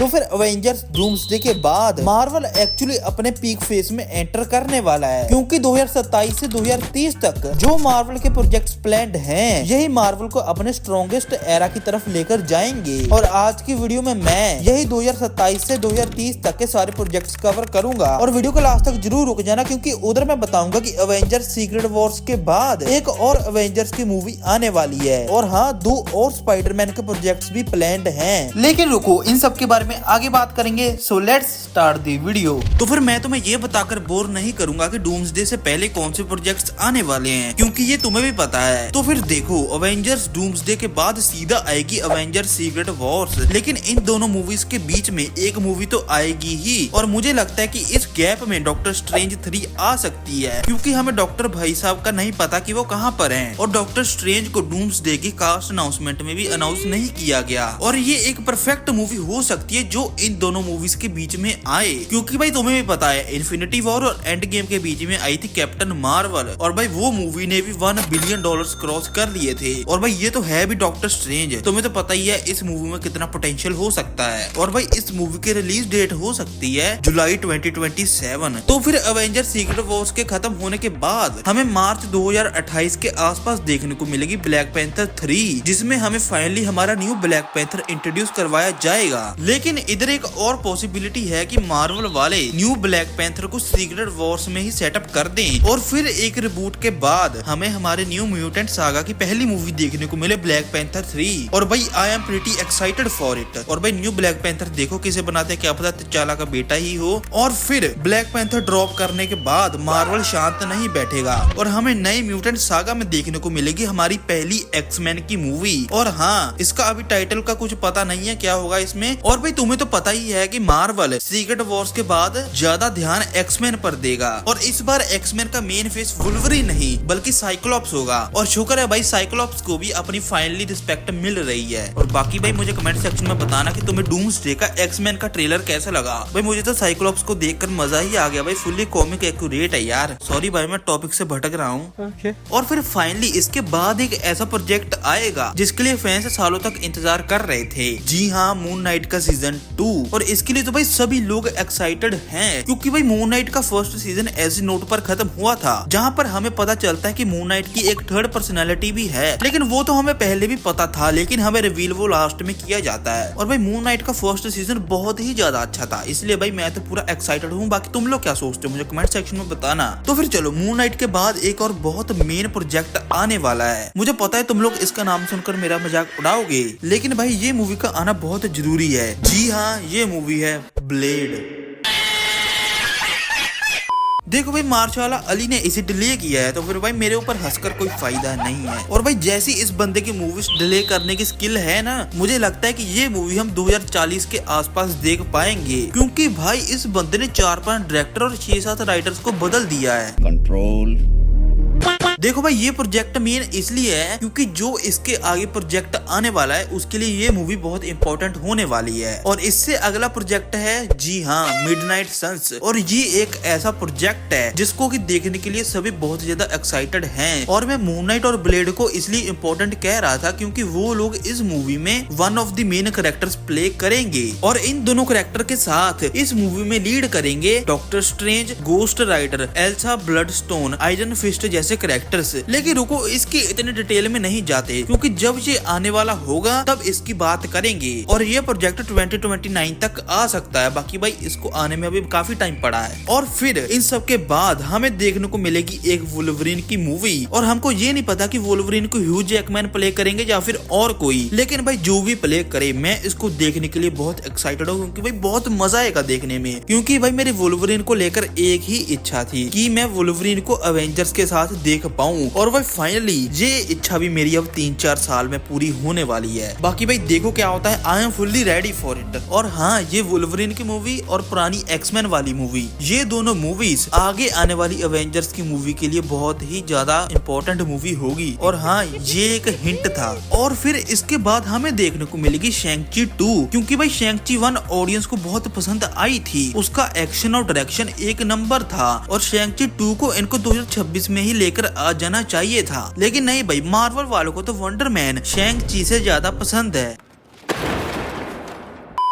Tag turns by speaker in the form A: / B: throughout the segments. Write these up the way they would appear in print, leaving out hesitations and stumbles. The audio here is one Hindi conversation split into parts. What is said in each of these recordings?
A: तो फिर अवेंजर्स डूम्सडे के बाद मार्वल एक्चुअली अपने पीक फेज में एंटर करने वाला है, क्योंकि 2027 से 2030 तक जो मार्वल के प्रोजेक्ट्स प्लान्ड हैं, यही मार्वल को अपने स्ट्रॉन्गेस्ट एरा की तरफ लेकर जाएंगे। और आज की वीडियो में मैं यही 2027 से 2030 तक के सारे प्रोजेक्ट्स कवर करूंगा, और वीडियो को लास्ट तक जरूर रुक जाना, क्योंकि उधर मैं बताऊंगा कि अवेंजर्स सीक्रेट वॉर्स के बाद एक और अवेंजर्स की मूवी आने वाली है, और हाँ 2 और स्पाइडरमैन के प्रोजेक्ट्स भी प्लान्ड हैं। लेकिन रुको, इन सब के बारे में आगे बात करेंगे, so let's start the video. तो फिर मैं तुम्हें ये बताकर बोर नहीं करूंगा कि डूम्सडे से पहले कौन से प्रोजेक्ट्स आने वाले हैं, क्योंकि ये तुम्हें भी पता है। तो फिर देखो, अवेंजर्स डूम्सडे के बाद सीधा आएगी अवेंजर्स सीक्रेट वॉर्स, लेकिन इन दोनों मूवीज के बीच में एक मूवी तो आएगी ही, और मुझे लगता है कि इस गैप में डॉक्टर स्ट्रेंज 3 आ सकती है, क्योंकि हमें डॉक्टर भाई साहब का नहीं पता कि वो कहाँ पर हैं, और डॉक्टर स्ट्रेंज को डूम्सडे की कास्ट अनाउंसमेंट में भी अनाउंस नहीं किया गया, और ये एक परफेक्ट मूवी हो सकती है जो इन दोनों मूवीज के बीच में आए, क्योंकि भाई तुम्हें भी पता है इन्फिनिटी वॉर और एंड गेम के बीच में आई थी कैप्टन मार्वल, और भाई वो मूवी ने भी $1 बिलियन क्रॉस कर लिए थे, और भाई ये तो है भी डॉक्टर स्ट्रेंज, तुम्हें तो पता ही है इस मूवी में कितना पोटेंशियल हो सकता है, और भाई इस मूवी की रिलीज डेट हो सकती है जुलाई 2027। तो फिर अवेंजर सीक्रेट वॉर्स के खत्म होने के बाद हमें मार्च 2028 के आसपास देखने को मिलेगी ब्लैक पैंथर 3, जिसमें हमें फाइनली हमारा न्यू ब्लैक पैंथर इंट्रोड्यूस करवाया जाएगा। लेकिन इधर एक और पॉसिबिलिटी है कि मार्वल वाले न्यू ब्लैक पैंथर को सीक्रेट वॉर्स में ही सेटअप कर दें, और फिर एक रिबूट के बाद हमें हमारे न्यू म्यूटेंट सागा की पहली मूवी देखने को मिले ब्लैक पैंथर 3, और भाई I am pretty excited for it. और भाई न्यू ब्लैक पैंथर देखो किसे बनाते हैं, क्या पता t'Challa का बेटा ही हो। और फिर ब्लैक पैंथर ड्रॉप करने के बाद मार्वल शांत नहीं बैठेगा, और हमें नई म्यूटेंट सागा में देखने को मिलेगी हमारी पहली एक्समैन की मूवी। और हाँ, इसका अभी टाइटल का कुछ पता नहीं है क्या होगा इसमें। और भाई तुम्हें तो पता ही है कि मार्वल सीक्रेट वॉर्स के बाद ज्यादा ध्यान एक्समैन पर देगा, और इस बार एक्समैन का मेन फेस वुल्वरीन नहीं बल्कि साइक्लोप्स होगा, और शुक्र है भाई साइक्लोप्स को भी अपनी फाइनली रिस्पेक्ट मिल रही है। और बाकी भाई मुझे कमेंट सेक्शन में बताना कि तुम्हें डूम्सडे का एक्समैन का ट्रेलर कैसा लगा। भाई मुझे तो साइक्लोप्स को देखकर मजा ही आ गया भाई, फुल्ली कॉमिक एक्यूरेट है यार। सॉरी भाई मैं टॉपिक से भटक रहा हूँ। और फिर फाइनली इसके बाद एक ऐसा प्रोजेक्ट आएगा जिसके लिए फैंस सालों तक इंतजार कर रहे थे। जी हाँ, मून नाइट का सीजन 2, और इसके लिए तो भाई सभी लोग एक्साइटेड हैं, क्योंकि भाई मून नाइट का फर्स्ट सीजन ऐसी नोट पर खत्म हुआ था जहाँ पर हमें पता चलता है कि मून नाइट की एक थर्ड पर्सनैलिटी भी है, लेकिन वो तो हमें पहले भी पता था, लेकिन हमें रिवील वो लास्ट में किया जाता है। और भाई मून नाइट का फर्स्ट सीजन बहुत ही ज्यादा अच्छा था, इसलिए भाई मैं तो पूरा एक्साइटेड हूँ। बाकी तुम लोग क्या सोचते हो मुझे कमेंट सेक्शन में बताना। तो फिर चलो, मून नाइट के बाद एक और बहुत मेन प्रोजेक्ट आने वाला है। मुझे पता है तुम लोग इसका नाम सुनकर मेरा मजाक उड़ाओगे, लेकिन भाई ये मूवी का आना बहुत जरूरी है। जी हाँ, ये मूवी है ब्लेड। देखो भाई, मार्शाला अली ने इसे डिले किया है, तो फिर भाई मेरे ऊपर हंसकर कोई फायदा नहीं है। और भाई जैसी इस बंदे की मूवीज डिले करने की स्किल है ना, मुझे लगता है कि ये मूवी हम 2040 के आसपास देख पाएंगे, क्योंकि भाई इस बंदे ने 4-5 डायरेक्टर और 6-7 राइटर्स को बदल दिया है। कंट्रोल। देखो भाई, ये प्रोजेक्ट मेन इसलिए है क्योंकि जो इसके आगे प्रोजेक्ट आने वाला है उसके लिए ये मूवी बहुत इंपॉर्टेंट होने वाली है। और इससे अगला प्रोजेक्ट है, जी हाँ, मिडनाइट सन्स। और ये एक ऐसा प्रोजेक्ट है जिसको कि देखने के लिए सभी बहुत ज्यादा एक्साइटेड हैं। और मैं मून नाइट और ब्लेड को इसलिए इम्पोर्टेंट कह रहा था क्योंकि वो लोग इस मूवी में one of the main characters play करेंगे, और इन दोनों कैरेक्टर के साथ इस मूवी में लीड करेंगे Doctor Strange, Ghost Rider, Elsa Bloodstone, Iron Fist जैसे कैरेक्टर। लेकिन रुको, इसकी इतने डिटेल में नहीं जाते, क्योंकि जब ये आने वाला होगा तब इसकी बात करेंगे। और ये प्रोजेक्ट 2029 तक आ सकता है। बाकी भाई इसको आने में अभी काफी टाइम पड़ा है। और फिर इन सब के बाद हमें देखने को मिलेगी एक वुल्वरीन की मूवी, और हमको ये नहीं पता कि वुल्वरीन को ह्यू जैकमैन प्ले करेंगे या फिर और कोई, लेकिन भाई जो भी प्ले करे मैं इसको देखने के लिए बहुत एक्साइटेड हूँ, क्योंकि भाई बहुत मजा आएगा देखने में। क्योंकि भाई मेरी वुल्वरीन को लेकर एक ही इच्छा थी कि मैं वुल्वरीन को अवेंजर्स के साथ देख पाऊं, और भाई फाइनली ये इच्छा भी मेरी अब 3-4 साल में पूरी होने वाली है। बाकी भाई देखो क्या होता है, I am fully ready for it. और हाँ, ये वुल्वरीन की मूवी और पुरानी एक्समैन वाली मूवी, ये दोनों मूवीज आगे आने वाली अवेंजर्स की मूवी के लिए बहुत ही ज्यादा इंपॉर्टेंट मूवी होगी। और हाँ, ये एक हिंट था। और फिर इसके बाद हमें देखने को मिलेगी शैंग-ची 2, क्योंकि भाई शैंग-ची 1 ऑडियंस को बहुत पसंद आई थी, उसका एक्शन और डायरेक्शन एक नंबर था, और शैंग-ची 2 को इनको 2026 में ही लेकर आ जाना चाहिए था। लेकिन नहीं भाई, मार्वल वालों को तो वंडर मैन शैंग-ची से ज्यादा पसंद है।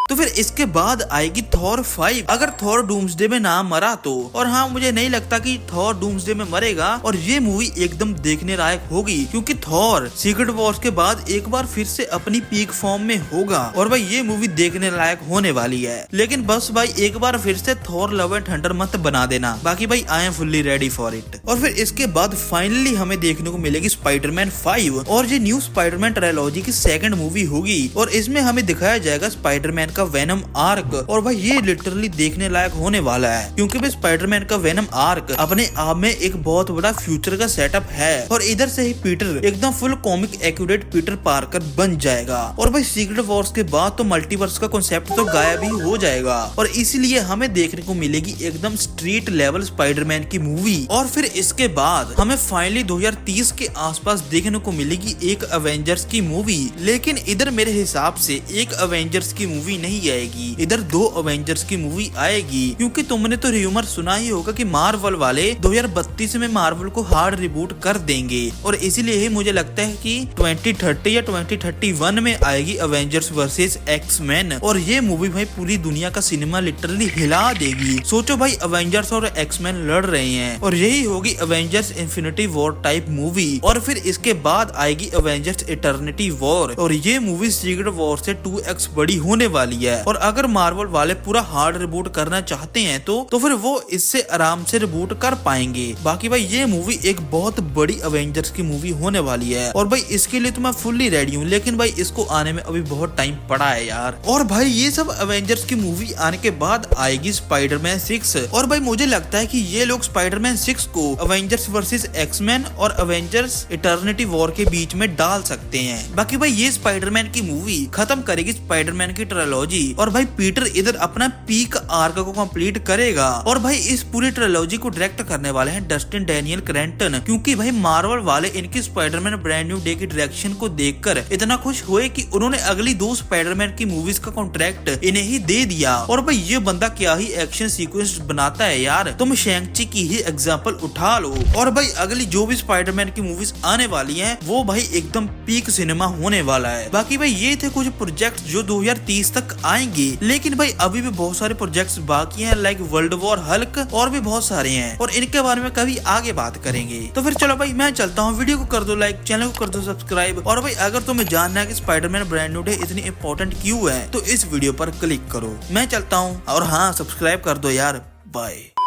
A: तो फिर इसके बाद आएगी थॉर 5। अगर थॉर डूम्सडे में ना मरा तो, और हाँ मुझे नहीं लगता कि थॉर डूम्सडे में मरेगा, और ये मूवी एकदम देखने लायक होगी क्योंकि थॉर सीक्रेट वॉर्स के बाद एक बार फिर से अपनी पीक फॉर्म में होगा और भाई ये मूवी देखने लायक होने वाली है। लेकिन बस भाई एक बार फिर से थॉर लव एंड थंडर मत बना देना, बाकी भाई I am fully ready for it. और फिर इसके बाद फाइनली हमें देखने को मिलेगी स्पाइडरमैन 5, और ये न्यू स्पाइडरमैन ट्रायलॉजी की सेकंड मूवी होगी और इसमें हमें दिखाया जाएगा स्पाइडरमैन का वेनम आर्क। और भाई ये लिटरली देखने लायक होने वाला है क्योंकि भाई स्पाइडरमैन का वेनम आर्क अपने आप में एक बहुत बड़ा फ्यूचर का सेटअप है, और इधर से ही पीटर एकदम full comic accurate Peter Parker बन जाएगा। और भाई सीक्रेट वॉर्स के बाद तो मल्टीवर्स का कॉन्सेप्ट तो गायब ही हो जाएगा, और इसीलिए हमें देखने को मिलेगी एकदम स्ट्रीट लेवल स्पाइडरमैन की मूवी। और फिर इसके बाद हमें फाइनली 2030 के आसपास देखने को मिलेगी एक अवेंजर्स की मूवी। लेकिन इधर मेरे हिसाब से एक अवेंजर्स की मूवी नहीं आएगी, इधर 2 अवेंजर्स की मूवी आएगी, क्योंकि तुमने तो र्यूमर सुना ही होगा कि मार्वल वाले 2032 में मार्वल को हार्ड रिबूट कर देंगे, और इसीलिए ही मुझे लगता है कि 2030 या 2031 में आएगी अवेंजर्स वर्सेस एक्समैन। और ये मूवी भाई पूरी दुनिया का सिनेमा लिटरली हिला देगी। सोचो भाई अवेंजर्स और एक्समैन लड़ रहे हैं, और यही होगी Avengers infinity war type movie. और फिर इसके बाद आएगी अवेंजर्स इटर्निटी वॉर, और ये मूवी सीक्रेट वॉर से 2x बड़ी होने वाली है। और अगर मार्वल वाले पूरा हार्ड रिबूट करना चाहते हैं तो फिर वो इससे आराम से रिबूट कर पाएंगे। बाकी भाई ये मूवी एक बहुत बड़ी अवेंजर्स की मूवी होने वाली है, और भाई इसके लिए तो मैं फुल्ली रेडी हूँ, लेकिन भाई इसको आने में अभी बहुत टाइम पड़ा है यार। और भाई ये सब अवेंजर्स की मूवी आने के बाद आएगी स्पाइडरमैन 6, और भाई मुझे लगता है कि ये लोग स्पाइडरमैन 6 को अवेंजर्स वर्सेस एक्समैन और अवेंजर्स इटर्निटी वॉर के बीच में डाल सकते हैं। बाकी भाई ये स्पाइडरमैन की मूवी खत्म करेगी स्पाइडरमैन की ट्रायलॉजी, और भाई पीटर इधर अपना पीक आर्क को कंप्लीट करेगा। और भाई इस पूरी ट्रायलॉजी को डायरेक्ट करने वाले हैं डस्टिन डैनियल क्रैंटन, क्योंकि भाई मार्वल वाले इनकी स्पाइडरमैन ब्रांड न्यू डे की डायरेक्शन को देखकर इतना खुश हुए कि उन्होंने अगली 2 स्पाइडरमैन की मूवीज का कॉन्ट्रैक्ट इन्हें ही दे दिया। और भाई ये बंदा क्या ही एक्शन सीक्वेंस बनाता है यार, तुम शैंग-ची की ही एग्जांपल उठा लो। और भाई अगली जो भी स्पाइडरमैन की मूवीज आने वाली हैं वो भाई एकदम पीक सिनेमा होने वाला है। बाकी भाई ये थे कुछ प्रोजेक्ट जो 2030 तक आएंगे, लेकिन भाई अभी भी बहुत सारे प्रोजेक्ट्स बाकी हैं, लाइक वर्ल्ड वॉर हल्क और भी बहुत सारे हैं, और इनके बारे में कभी आगे बात करेंगे। तो फिर चलो भाई मैं चलता हूँ, वीडियो को कर दो लाइक, चैनल को कर दो सब्सक्राइब, और भाई अगर तुम्हें जानना है कि स्पाइडरमैन ब्रांड न्यू डे इतनी इंपॉर्टेंट क्यों है तो इस वीडियो पर क्लिक करो। मैं चलता हूँ, और हाँ सब्सक्राइब कर दो यार, बाय।